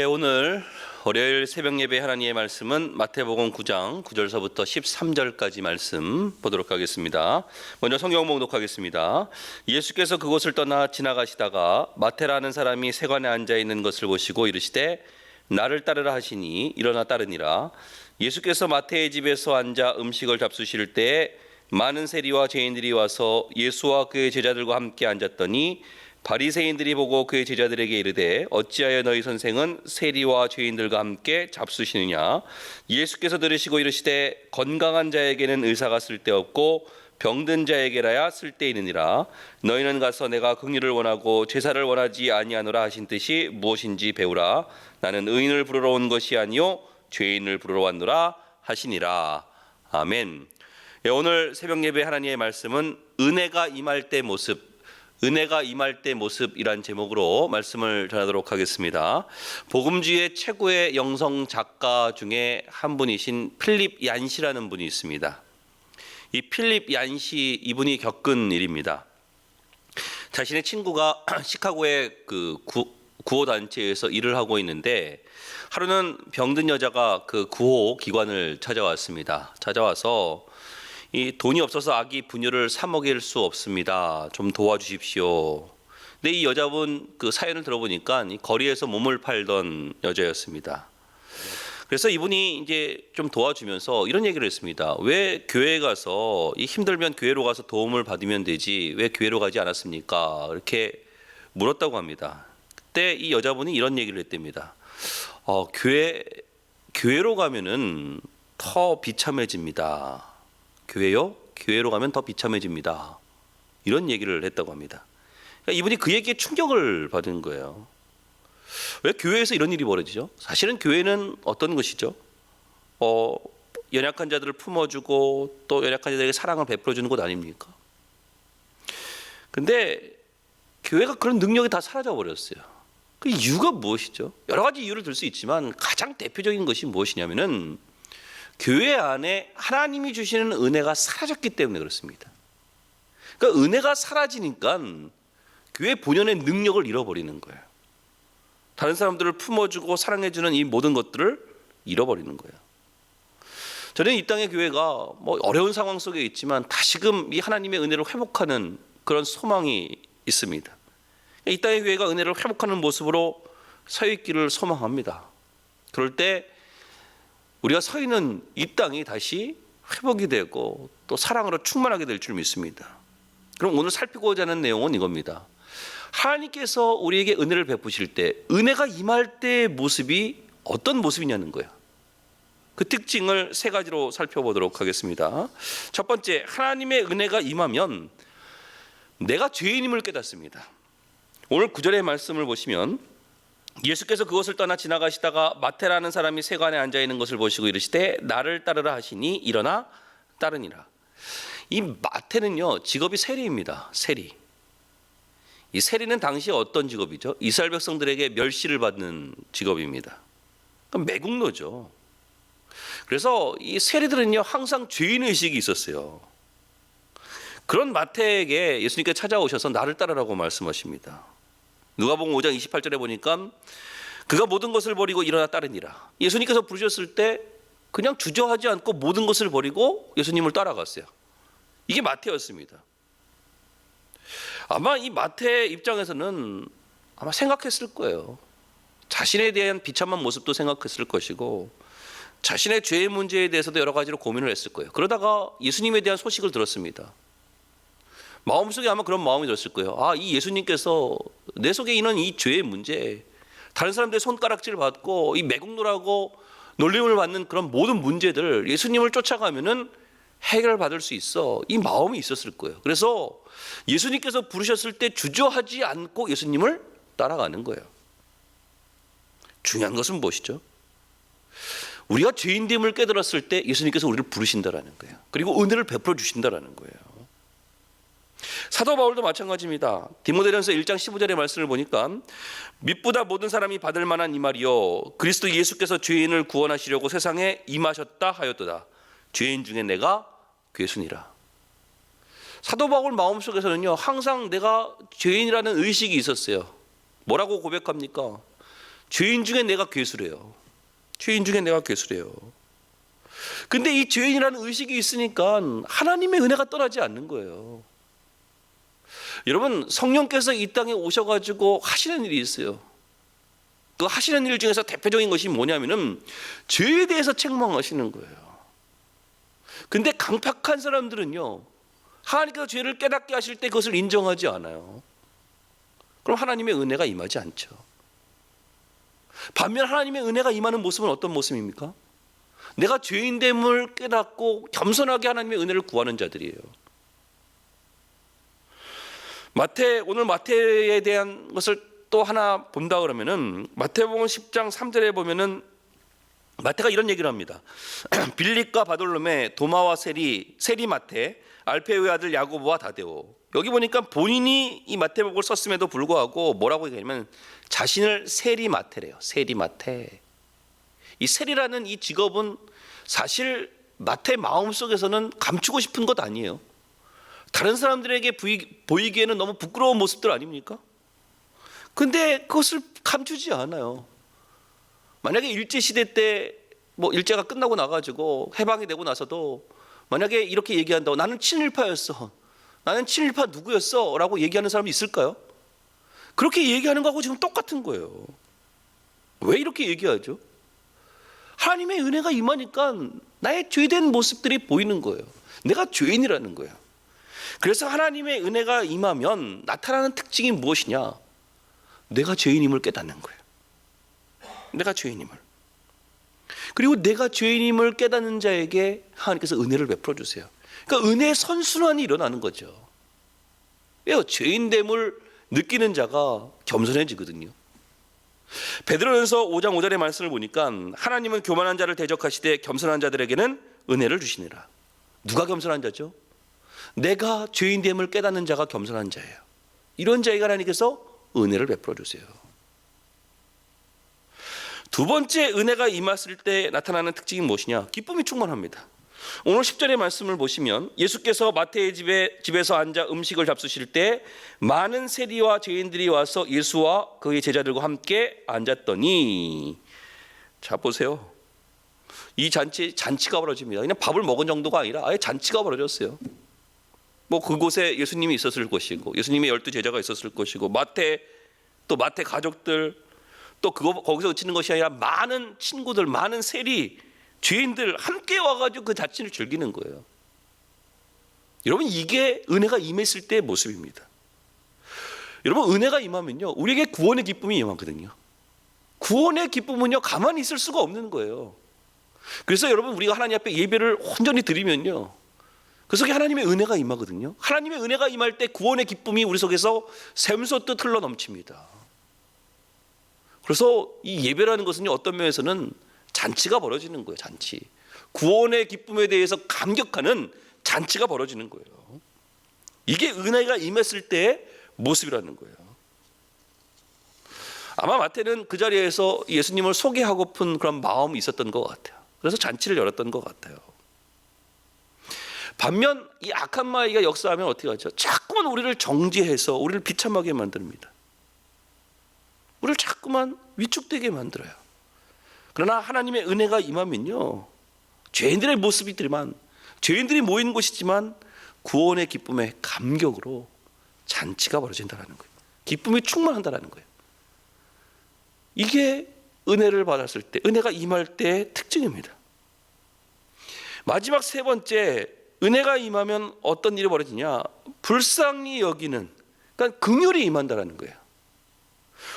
오늘 월요일 새벽 예배 하나님의 말씀은 마태복음 9장 9절서부터 13절까지 말씀 보도록 하겠습니다. 먼저 성경 봉독하겠습니다. 예수께서 그곳을 떠나 지나가시다가 마태라는 사람이 세관에 앉아 있는 것을 보시고 이르시되 나를 따르라 하시니 일어나 따르니라. 예수께서 마태의 집에서 앉아 음식을 잡수실 때에 많은 세리와 죄인들이 와서 예수와 그의 제자들과 함께 앉았더니 바리새인들이 보고 그의 제자들에게 이르되 어찌하여 너희 선생은 세리와 죄인들과 함께 잡수시느냐. 예수께서 들으시고 이르시되 건강한 자에게는 의사가 쓸데없고 병든 자에게라야 쓸데있느니라. 너희는 가서 내가 긍휼을 원하고 제사를 원하지 아니하노라 하신 뜻이 무엇인지 배우라. 나는 의인을 부르러 온 것이 아니요 죄인을 부르러 왔노라 하시니라. 아멘. 오늘 새벽 예배 하나님의 말씀은 은혜가 임할 때 모습, 은혜가 임할 때 모습이란 제목으로 말씀을 전하도록 하겠습니다. 복음주의 최고의 영성 작가 중에 한 분이신 필립 얀시라는 분이 있습니다. 이 필립 얀시 이분이 겪은 일입니다. 자신의 친구가 시카고의 그 구호 단체에서 일을 하고 있는데 하루는 병든 여자가 그 구호 기관을 찾아왔습니다. 찾아와서 이 돈이 없어서 아기 분유를 사 먹일 수 없습니다. 좀 도와주십시오. 근데 이 여자분 그 사연을 들어보니까 이 거리에서 몸을 팔던 여자였습니다. 그래서 이분이 이제 좀 도와주면서 이런 얘기를 했습니다. 왜 교회에 가서 이 힘들면 교회로 가서 도움을 받으면 되지 왜 교회로 가지 않았습니까? 이렇게 물었다고 합니다. 그때 이 여자분이 이런 얘기를 했답니다. 교회로 가면은 더 비참해집니다. 교회요? 교회로 가면 더 비참해집니다. 이런 얘기를 했다고 합니다. 그러니까 이분이 그 얘기에 충격을 받은 거예요. 왜 교회에서 이런 일이 벌어지죠? 사실은 교회는 어떤 것이죠? 연약한 자들을 품어주고 또 연약한 자들에게 사랑을 베풀어주는 곳 아닙니까? 근데 교회가 그런 능력이 다 사라져 버렸어요. 그 이유가 무엇이죠? 여러 가지 이유를 들 수 있지만 가장 대표적인 것이 무엇이냐면은 교회 안에 하나님이 주시는 은혜가 사라졌기 때문에 그렇습니다. 그러니까 은혜가 사라지니까 교회 본연의 능력을 잃어버리는 거예요. 다른 사람들을 품어주고 사랑해주는 이 모든 것들을 잃어버리는 거예요. 저는 이 땅의 교회가 뭐 어려운 상황 속에 있지만 다시금 이 하나님의 은혜를 회복하는 그런 소망이 있습니다. 이 땅의 교회가 은혜를 회복하는 모습으로 서 있기를 소망합니다. 그럴 때 우리가 서 있는 이 땅이 다시 회복이 되고 또 사랑으로 충만하게 될 줄 믿습니다. 그럼 오늘 살피고자 하는 내용은 이겁니다. 하나님께서 우리에게 은혜를 베푸실 때 은혜가 임할 때의 모습이 어떤 모습이냐는 거예요. 그 특징을 세 가지로 살펴보도록 하겠습니다. 첫 번째, 하나님의 은혜가 임하면 내가 죄인임을 깨닫습니다. 오늘 9절의 말씀을 보시면 예수께서 그것을 떠나 지나가시다가 마태라는 사람이 세관에 앉아 있는 것을 보시고 이르시되 나를 따르라 하시니 일어나 따르니라. 이 마태는요 직업이 세리입니다. 세리. 이 세리는 당시 어떤 직업이죠? 이스라엘 백성들에게 멸시를 받는 직업입니다. 매국노죠. 그래서 이 세리들은요 항상 죄인 의식이 있었어요. 그런 마태에게 예수님께 찾아오셔서 나를 따르라고 말씀하십니다. 누가복음 5장 28절에 보니까 그가 모든 것을 버리고 일어나 따르니라. 예수님께서 부르셨을 때 그냥 주저하지 않고 모든 것을 버리고 예수님을 따라갔어요. 이게 마태였습니다. 아마 이 마태 입장에서는 아마 생각했을 거예요. 자신에 대한 비참한 모습도 생각했을 것이고 자신의 죄의 문제에 대해서도 여러 가지로 고민을 했을 거예요. 그러다가 예수님에 대한 소식을 들었습니다. 마음속에 아마 그런 마음이 들었을 거예요. 이 예수님께서 내 속에 있는 이 죄의 문제, 다른 사람들의 손가락질 받고 이 매국노라고 놀림을 받는 그런 모든 문제들 예수님을 쫓아가면은 해결받을 수 있어. 이 마음이 있었을 거예요. 그래서 예수님께서 부르셨을 때 주저하지 않고 예수님을 따라가는 거예요. 중요한 것은 무엇이죠? 우리가 죄인됨을 깨달았을 때 예수님께서 우리를 부르신다라는 거예요. 그리고 은혜를 베풀어 주신다라는 거예요. 사도 바울도 마찬가지입니다. 디모데전서 1장 15절의 말씀을 보니까 믿보다 모든 사람이 받을 만한 이 말이요 그리스도 예수께서 죄인을 구원하시려고 세상에 임하셨다 하였도다. 죄인 중에 내가 괴순이라. 사도 바울 마음속에서는요 항상 내가 죄인이라는 의식이 있었어요. 뭐라고 고백합니까? 죄인 중에 내가 괴수래요. 죄인 중에 내가 괴수래요. 근데 이 죄인이라는 의식이 있으니까 하나님의 은혜가 떠나지 않는 거예요. 여러분, 성령께서 이 땅에 오셔가지고 하시는 일이 있어요. 그 하시는 일 중에서 대표적인 것이 뭐냐면은 죄에 대해서 책망하시는 거예요. 근데 강팍한 사람들은요, 하나님께서 죄를 깨닫게 하실 때 그것을 인정하지 않아요. 그럼 하나님의 은혜가 임하지 않죠. 반면 하나님의 은혜가 임하는 모습은 어떤 모습입니까? 내가 죄인됨을 깨닫고 겸손하게 하나님의 은혜를 구하는 자들이에요. 오늘 마태에 대한 것을 또 하나 본다 그러면은 마태복음 10장 3절에 보면은 마태가 이런 얘기를 합니다. 빌립과 바돌로메, 도마와 세리 마태, 알페오의 아들 야고보와 다데오. 여기 보니까 본인이 이 마태복음을 썼음에도 불구하고 뭐라고 얘기하냐면 자신을 세리 마태래요. 세리 마태. 이 세리라는 이 직업은 사실 마태 마음속에서는 감추고 싶은 것 아니에요. 다른 사람들에게 보이기에는 너무 부끄러운 모습들 아닙니까? 근데 그것을 감추지 않아요. 만약에 일제시대 때 일제가 끝나고 나가지고 해방이 되고 나서도 만약에 이렇게 얘기한다고 나는 친일파였어, 나는 친일파 누구였어 라고 얘기하는 사람이 있을까요? 그렇게 얘기하는 거하고 지금 똑같은 거예요. 왜 이렇게 얘기하죠? 하나님의 은혜가 임하니까 나의 죄된 모습들이 보이는 거예요. 내가 죄인이라는 거예요. 그래서 하나님의 은혜가 임하면 나타나는 특징이 무엇이냐? 내가 죄인임을 깨닫는 거예요. 내가 죄인임을. 그리고 내가 죄인임을 깨닫는 자에게 하나님께서 은혜를 베풀어 주세요. 그러니까 은혜의 선순환이 일어나는 거죠. 왜요? 죄인됨을 느끼는 자가 겸손해지거든요. 베드로전서 5장 5절의 말씀을 보니까 하나님은 교만한 자를 대적하시되 겸손한 자들에게는 은혜를 주시니라. 누가 겸손한 자죠? 내가 죄인됨을 깨닫는 자가 겸손한 자예요. 이런 자에게 하나님께서 은혜를 베풀어 주세요. 두 번째 은혜가 임했을 때 나타나는 특징이 무엇이냐? 기쁨이 충만합니다. 오늘 10절의 말씀을 보시면 예수께서 마태의 집에서 앉아 음식을 잡수실 때 많은 세리와 죄인들이 와서 예수와 그의 제자들과 함께 앉았더니, 자 보세요. 이 잔치가 벌어집니다. 그냥 밥을 먹은 정도가 아니라 아예 잔치가 벌어졌어요. 그곳에 예수님이 있었을 것이고 예수님의 12제자가 있었을 것이고 마태 가족들, 또 거기서 그치는 것이 아니라 많은 친구들, 많은 세리, 죄인들 함께 와가지고 그 잔치를 즐기는 거예요. 여러분, 이게 은혜가 임했을 때의 모습입니다. 여러분, 은혜가 임하면요 우리에게 구원의 기쁨이 임하거든요. 구원의 기쁨은요 가만히 있을 수가 없는 거예요. 그래서 여러분, 우리가 하나님 앞에 예배를 온전히 드리면요 그 속에 하나님의 은혜가 임하거든요. 하나님의 은혜가 임할 때 구원의 기쁨이 우리 속에서 샘솟듯 흘러 넘칩니다. 그래서 이 예배라는 것은요 어떤 면에서는 잔치가 벌어지는 거예요. 잔치. 구원의 기쁨에 대해서 감격하는 잔치가 벌어지는 거예요. 이게 은혜가 임했을 때의 모습이라는 거예요. 아마 마태는 그 자리에서 예수님을 소개하고픈 그런 마음이 있었던 것 같아요. 그래서 잔치를 열었던 것 같아요. 반면 이 악한 마귀가 역사하면 어떻게 하죠? 자꾸만 우리를 정죄해서 우리를 비참하게 만듭니다. 우리를 자꾸만 위축되게 만들어요. 그러나 하나님의 은혜가 임하면요 죄인들의 모습이지만, 죄인들이 모인 곳이지만 구원의 기쁨의 감격으로 잔치가 벌어진다는 거예요. 기쁨이 충만한다는 거예요. 이게 은혜를 받았을 때, 은혜가 임할 때의 특징입니다. 마지막 세 번째, 은혜가 임하면 어떤 일이 벌어지냐? 불쌍히 여기는, 그러니까 긍휼이 임한다는 거예요.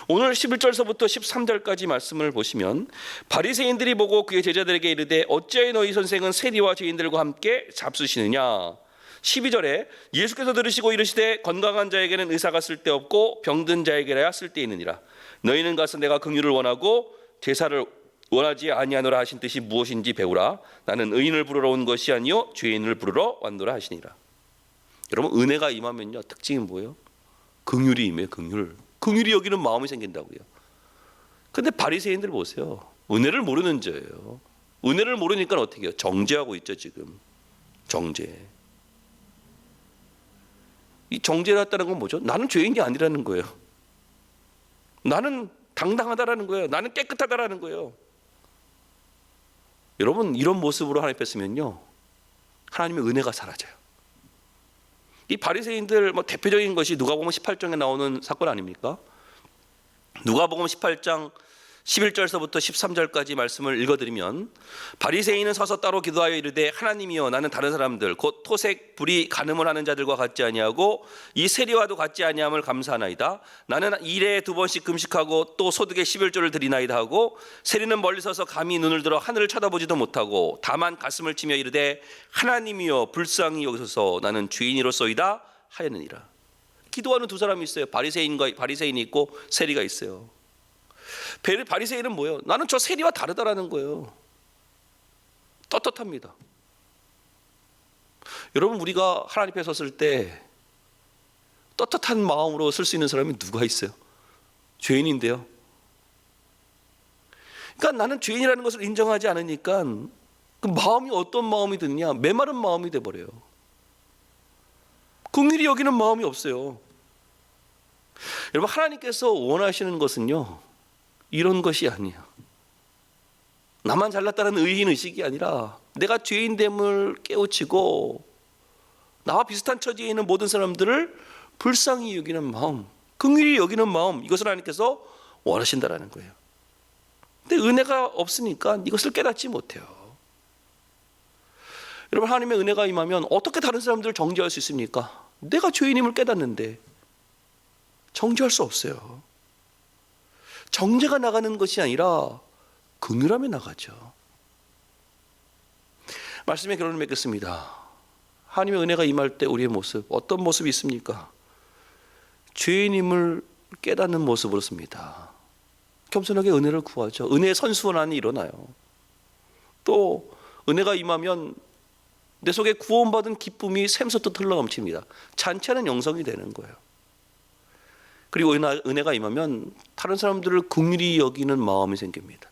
오늘 11절서부터 13절까지 말씀을 보시면 바리새인들이 보고 그의 제자들에게 이르되 어찌하여 너희 선생은 세리와 죄인들과 함께 잡수시느냐? 12절에 예수께서 들으시고 이르시되 건강한 자에게는 의사가 쓸데없고 병든 자에게라야 쓸데있느니라. 너희는 가서 내가 긍휼을 원하고 제사를 원하지 아니하노라 하신 뜻이 무엇인지 배우라. 나는 의인을 부르러 온 것이 아니요 죄인을 부르러 왔노라 하시니라. 여러분, 은혜가 임하면요 특징이 뭐예요? 긍휼이 임해요. 긍휼이 여기는 마음이 생긴다고요. 근데 바리새인들 보세요. 은혜를 모르는 자예요. 은혜를 모르니까 어떻게 해요? 정죄하고 있죠. 지금 정죄. 이 정죄를 했다는 건 뭐죠? 나는 죄인이 아니라는 거예요. 나는 당당하다라는 거예요. 나는 깨끗하다라는 거예요. 여러분, 이런 모습으로 하나님 뵀으면요, 하나님의 은혜가 사라져요. 이 바리새인들 대표적인 것이 누가복음 18장에 나오는 사건 아닙니까? 누가복음 18장 11절서부터 13절까지 말씀을 읽어드리면, 바리새인은 서서 따로 기도하여 이르되 하나님이여, 나는 다른 사람들 곧 토색 불이 간음을 하는 자들과 같지 아니하고 이 세리와도 같지 아니함을 감사하나이다. 나는 일에 2번씩 금식하고 또 소득의 11조를 드리나이다 하고, 세리는 멀리 서서 감히 눈을 들어 하늘을 쳐다보지도 못하고 다만 가슴을 치며 이르되 하나님이여 불쌍히 여기소서, 나는 죄인이로소이다 하였느니라. 기도하는 두 사람이 있어요. 바리새인이 있고 세리가 있어요. 바리새인은 뭐예요? 나는 저 세리와 다르다라는 거예요. 떳떳합니다. 여러분, 우리가 하나님 앞에 섰을 때 떳떳한 마음으로 설 수 있는 사람이 누가 있어요? 죄인인데요. 그러니까 나는 죄인이라는 것을 인정하지 않으니까 그 마음이 어떤 마음이 드느냐? 메마른 마음이 돼버려요. 긍휼히 여기는 마음이 없어요. 여러분, 하나님께서 원하시는 것은요, 이런 것이 아니에요. 나만 잘났다는 의인의식이 아니라 내가 죄인됨을 깨우치고 나와 비슷한 처지에 있는 모든 사람들을 불쌍히 여기는 마음, 긍휼히 여기는 마음, 이것을 하나님께서 원하신다라는 거예요. 근데 은혜가 없으니까 이것을 깨닫지 못해요. 여러분, 하나님의 은혜가 임하면 어떻게 다른 사람들을 정죄할 수 있습니까? 내가 죄인임을 깨닫는데 정죄할 수 없어요. 정죄가 나가는 것이 아니라 긍휼함이 나가죠. 말씀의 결론을 맺겠습니다. 하나님의 은혜가 임할 때 우리의 모습, 어떤 모습이 있습니까? 죄인임을 깨닫는 모습으로 씁니다. 겸손하게 은혜를 구하죠. 은혜의 선수원안이 일어나요. 또 은혜가 임하면 내 속에 구원받은 기쁨이 샘솟듯 흘러넘칩니다. 잔치하는 영성이 되는 거예요. 그리고 은혜가 임하면 다른 사람들을 긍휼히 여기는 마음이 생깁니다.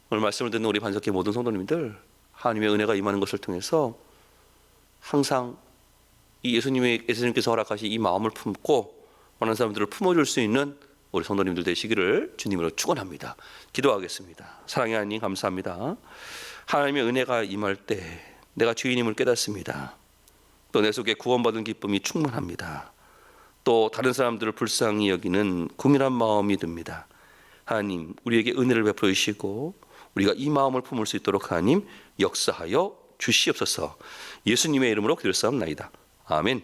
오늘 말씀을 듣는 우리 반석회 모든 성도님들, 하나님의 은혜가 임하는 것을 통해서 항상 이 예수님께서 허락하신 이 마음을 품고 많은 사람들을 품어줄 수 있는 우리 성도님들 되시기를 주님으로 축원합니다. 기도하겠습니다. 사랑의 하나님, 감사합니다. 하나님의 은혜가 임할 때 내가 죄인임을 깨닫습니다. 또 내 속에 구원받은 기쁨이 충만합니다. 또 다른 사람들을 불쌍히 여기는 긍휼한 마음이 듭니다. 하나님, 우리에게 은혜를 베풀어 주시고 우리가 이 마음을 품을 수 있도록 하나님 역사하여 주시옵소서. 예수님의 이름으로 기도했사옵나이다. 아멘.